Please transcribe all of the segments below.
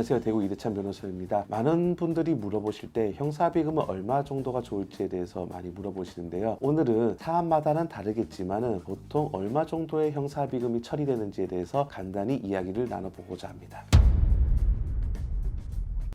안녕하세요. 대구 이대찬 변호사입니다. 많은 분들이 물어보실 때 형사합의금은 얼마 정도가 좋을지에 대해서 많이 물어보시는데요. 오늘은 사안마다는 다르겠지만은 보통 얼마 정도의 형사합의금이 처리되는지에 대해서 간단히 이야기를 나눠보고자 합니다.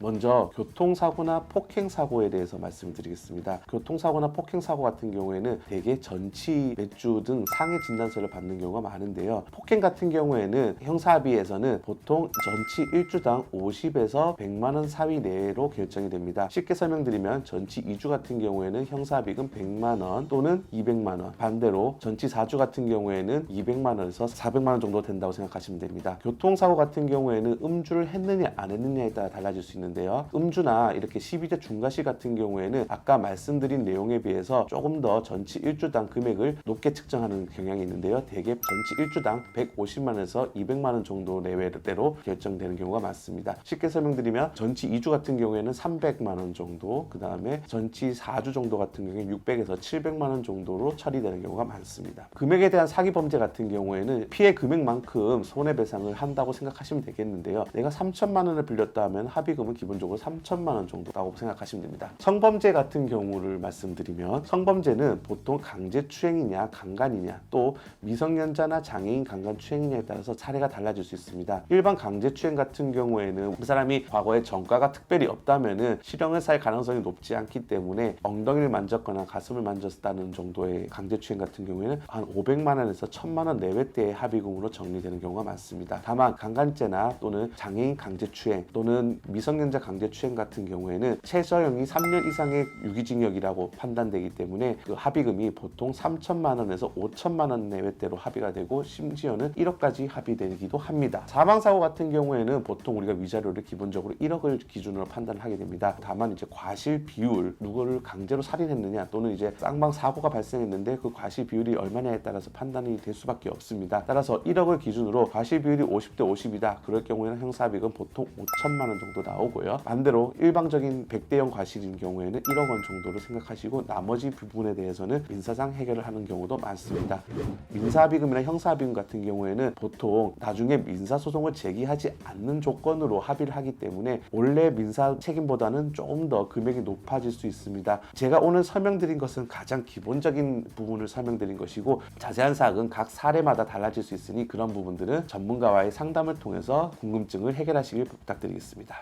먼저 교통사고나 폭행사고에 대해서 말씀드리겠습니다. 교통사고나 폭행사고 같은 경우에는 대개 전치, 맥주 등 상해 진단서를 받는 경우가 많은데요. 폭행 같은 경우에는 형사합의에서는 보통 전치 1주당 50에서 100만 원 사위 내로 결정이 됩니다. 쉽게 설명드리면 전치 2주 같은 경우에는 형사합의금 100만 원 또는 200만 원, 반대로 전치 4주 같은 경우에는 200만 원에서 400만 원 정도 된다고 생각하시면 됩니다. 교통사고 같은 경우에는 음주를 했느냐 안 했느냐에 따라 달라질 수 있는데요. 음주나 이렇게 12대 중과실 같은 경우에는 아까 말씀드린 내용에 비해서 조금 더 전치 1주당 금액을 높게 측정하는 경향이 있는데요. 대개 전치 1주당 150만 원에서 200만 원 정도 내외로 결정되는 경우가 많습니다. 쉽게 설명드리면 전치 2주 같은 경우에는 300만 원 정도, 그 다음에 전치 4주 정도 같은 경우에 600에서 700만 원 정도로 처리되는 경우가 많습니다. 금액에 대한 사기 범죄 같은 경우에는 피해 금액만큼 손해배상을 한다고 생각하시면 되겠는데요. 내가 3천만 원을 빌렸다 하면 합의금은 기본적으로 3천만 원 정도라고 생각하시면 됩니다. 성범죄 같은 경우를 말씀드리면 성범죄는 보통 강제추행이냐 강간이냐 또 미성년자나 장애인 강간추행이냐에 따라서 차례가 달라질 수 있습니다. 일반 강제추행 같은 경우에는 그 사람이 과거에 전과가 특별히 없다면은 실형을 살 가능성이 높지 않기 때문에 엉덩이를 만졌거나 가슴을 만졌다는 정도의 강제추행 같은 경우에는 한 500만 원에서 1000만 원 내외대의 합의금으로 정리되는 경우가 많습니다. 다만 강간죄나 또는 장애인 강제추행 또는 미성년자 강제추행 같은 경우에는 최저형이 3년 이상의 유기징역이라고 판단되기 때문에 그 합의금이 보통 3천만 원에서 5천만 원 내외대로 합의가 되고 심지어는 1억까지 합의되기도 합니다. 사망사고 같은 경우에는 보통 우리가 위자료를 기본적으로 1억을 기준으로 판단을 하게 됩니다. 다만 이제 과실 비율, 누구를 강제로 살인했느냐 또는 이제 쌍방 사고가 발생했는데 그 과실 비율이 얼마냐에 따라서 판단이 될 수밖에 없습니다. 따라서 1억을 기준으로 과실 비율이 50대 50이다. 그럴 경우에는 형사합의금 보통 5천만 원 정도 나오고요. 반대로 일방적인 100대0 과실인 경우에는 1억 원 정도로 생각하시고 나머지 부분에 대해서는 민사상 해결을 하는 경우도 많습니다. 민사합의금이나 형사합의금 같은 경우에는 보통 나중에 민사소송을 제기하지 않는 조건으로 합의를 하기 때문에 원래 민사 책임보다는 조금 더 금액이 높아질 수 있습니다. 제가 오늘 설명드린 것은 가장 기본적인 부분을 설명드린 것이고 자세한 사항은 각 사례마다 달라질 수 있으니 그런 부분들은 전문가와의 상담을 통해서 궁금증을 해결하시길 부탁드리겠습니다.